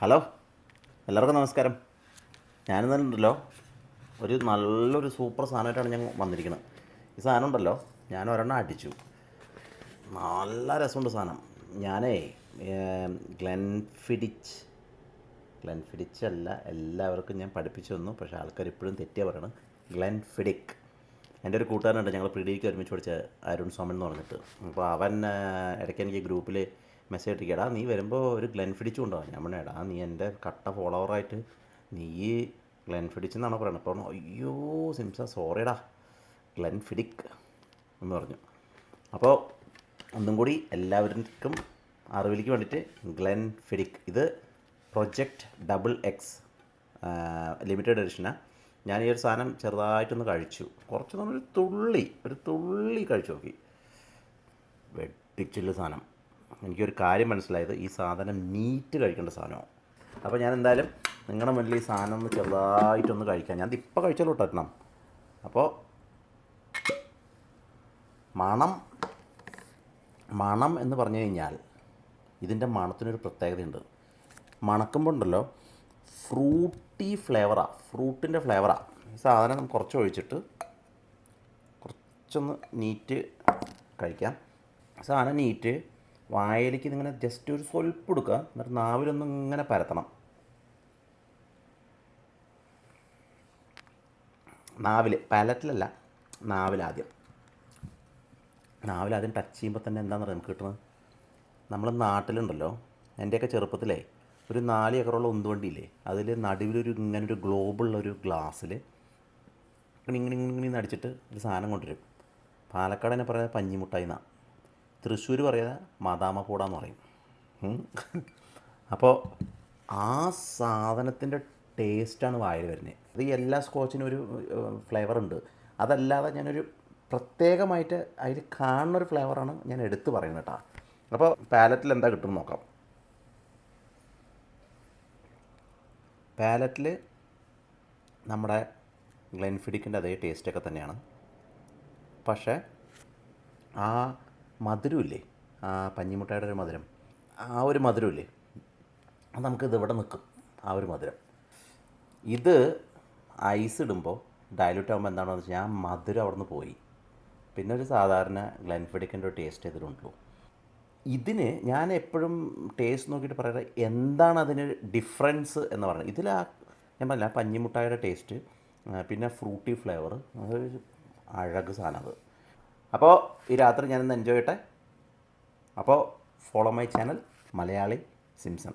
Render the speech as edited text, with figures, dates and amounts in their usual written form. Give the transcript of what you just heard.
Hello, എല്ലാവർക്കും നമസ്കാരം. ഞാനിന്നുണ്ടല്ലോ നല്ലൊരു സൂപ്പർ സാധനമായിട്ടാണ് ഞാൻ വന്നിരിക്കുന്നത്. ഈ സാധനം ഉണ്ടല്ലോ, ഞാൻ ഒരെണ്ണം അടിച്ചു. നല്ല രസമുണ്ട് സാധനം. ഞാനേ ഗ്ലെൻഫിഡിച്ച് അല്ല, എല്ലാവർക്കും ഞാൻ പഠിപ്പിച്ചു തന്നു. പക്ഷേ ആൾക്കാർ ഇപ്പോഴും തെറ്റിയാ പറയണം. ഗ്ലെൻഫിഡിക്. എൻ്റെ ഒരു കൂട്ടുകാരനുണ്ട്, ഞങ്ങൾ പ്രീഡിക്ക് ഒരുമിച്ച് പഠിച്ച അരുൺ സോമൻ എന്ന് പറഞ്ഞിട്ട്. അപ്പോൾ അവൻ ഇടയ്ക്ക് എനിക്ക് ഗ്രൂപ്പിൽ മെസ്സേജ് ഇട്ടിരിക്കടാ, നീ വരുമ്പോൾ ഒരു ഗ്ലെൻഫിഡിച്ച് കൊണ്ടുപോകാം. ഞാൻ പറഞ്ഞേടാ, നീ എൻ്റെ കട്ട ഫോളോവറായിട്ട് നീ ഗ്ലെൻഫിഡിച്ച് എന്നാണ് പറയുന്നത്. അപ്പോൾ അയ്യോ സിംസ സോറിയടാ, ഗ്ലെൻഫിഡിക് എന്ന് പറഞ്ഞു. അപ്പോൾ ഒന്നും കൂടി എല്ലാവർക്കും അറിവിലേക്ക് വേണ്ടിയിട്ട് ഗ്ലെൻഫിഡിക്. ഇത് പ്രൊജക്റ്റ് XX ലിമിറ്റഡ് എഡിഷനാണ്. ഞാൻ ഈ ഒരു സാധനം ചെറുതായിട്ടൊന്ന് കഴിച്ചു. കുറച്ചൊന്നും ഒരു തുള്ളി കഴിച്ചു നോക്കി. വെട്ടിച്ചില്ല സാധനം. എനിക്കൊരു കാര്യം മനസ്സിലായത്, ഈ സാധനം നീറ്റ് കഴിക്കേണ്ട സാധനമാണ്. അപ്പോൾ ഞാൻ എന്തായാലും നിങ്ങളുടെ മുന്നിൽ ഈ സാധനം ഒന്ന് ചെറുതായിട്ടൊന്ന് കഴിക്കാം. ഞാൻ ഇപ്പോൾ കഴിച്ചാലോ കേട്ടോ. അപ്പോൾ മണം എന്ന് പറഞ്ഞു കഴിഞ്ഞാൽ ഇതിൻ്റെ മണത്തിനൊരു പ്രത്യേകതയുണ്ട്. മണക്കുമ്പോൾ ഉണ്ടല്ലോ, ഫ്രൂട്ടിൻ്റെ ഫ്ലേവറാണ്. ഈ സാധനം കുറച്ച് ഒഴിച്ചിട്ട് കുറച്ചൊന്ന് നീറ്റ് കഴിക്കാം. സാധനം നീറ്റ് വായയിലേക്ക് ഇതിങ്ങനെ ജസ്റ്റ് ഒരു സ്വൽപ്പ് എടുക്കുക, എന്നിട്ട് നാവിലൊന്നും ഇങ്ങനെ പരത്തണം. പാലറ്റിലല്ല, നാവിലാദ്യം ടച്ച് ചെയ്യുമ്പോൾ തന്നെ എന്താണെന്ന് പറയുക നമുക്ക് കിട്ടുന്നത്. നമ്മൾ നാട്ടിലുണ്ടല്ലോ, എൻ്റെയൊക്കെ ചെറുപ്പത്തിലേ ഒരു 4 ഏക്കറുള്ള ഉന്തുവണ്ടിയില്ലേ, അതിൽ നടുവിലൊരു ഇങ്ങനൊരു ഗ്ലോബുള്ളൊരു ഗ്ലാസ്സിൽ ഇങ്ങനെ അടിച്ചിട്ട് ഒരു സാധനം കൊണ്ടുവരും. പാലക്കാട് തന്നെ പറയുന്നത് പഞ്ഞിമുട്ടായി എന്നാണ്. തൃശ്ശൂർ പറയാതെ മദാമപ്പൂടാന്ന് പറയും. അപ്പോൾ ആ സാധനത്തിൻ്റെ ടേസ്റ്റാണ് വായിൽ വരുന്നത്. അത് എല്ലാ സ്കോച്ചിനും ഒരു ഫ്ലേവർ ഉണ്ട്. അതല്ലാതെ ഞാനൊരു പ്രത്യേകമായിട്ട് അതിൽ കാണുന്നൊരു ഫ്ലേവറാണ് ഞാൻ എടുത്ത് പറയുന്നത് കേട്ടോ. അപ്പോൾ പാലറ്റിൽ എന്താ കിട്ടുമെന്ന് നോക്കാം. പാലറ്റിൽ നമ്മുടെ ഗ്ലെൻഫിഡിക്കിൻ്റെ അതേ ടേസ്റ്റൊക്കെ തന്നെയാണ്. പക്ഷേ ആ മധുരമില്ലേ, ആ പഞ്ഞിമുട്ടായുടെ ഒരു മധുരം, ആ ഒരു മധുരമില്ലേ, അത് നമുക്കിത് ഇവിടെ നിൽക്കും. ആ ഒരു മധുരം ഇത് ഐസ് ഇടുമ്പോൾ ഡയലൂട്ട് ആകുമ്പോൾ എന്താണെന്ന് വെച്ചാൽ ആ മധുരം അവിടെ നിന്ന് പോയി. പിന്നെ ഒരു സാധാരണ ഗ്ലെൻഫിഡിക്കിൻ്റെ ഒരു ടേസ്റ്റ് ഇതിലുണ്ടല്ലോ. ഇതിന് ഞാൻ എപ്പോഴും ടേസ്റ്റ് നോക്കിയിട്ട് പറയുന്നത് എന്താണ് അതിന് ഡിഫറൻസ് എന്ന് പറയുന്നത്. ഇതിൽ ഞാൻ പറഞ്ഞില്ല, പഞ്ഞിമുട്ടായുടെ ടേസ്റ്റ്, പിന്നെ ഫ്രൂട്ടി ഫ്ലേവർ, അതൊരു അഴക് സാധനം അത്. അപ്പോൾ ഈ രാത്രി ഞാനിന്ന് എൻജോയ് ചെയ്യട്ടെ. അപ്പോൾ follow my channel Malayali Simpson.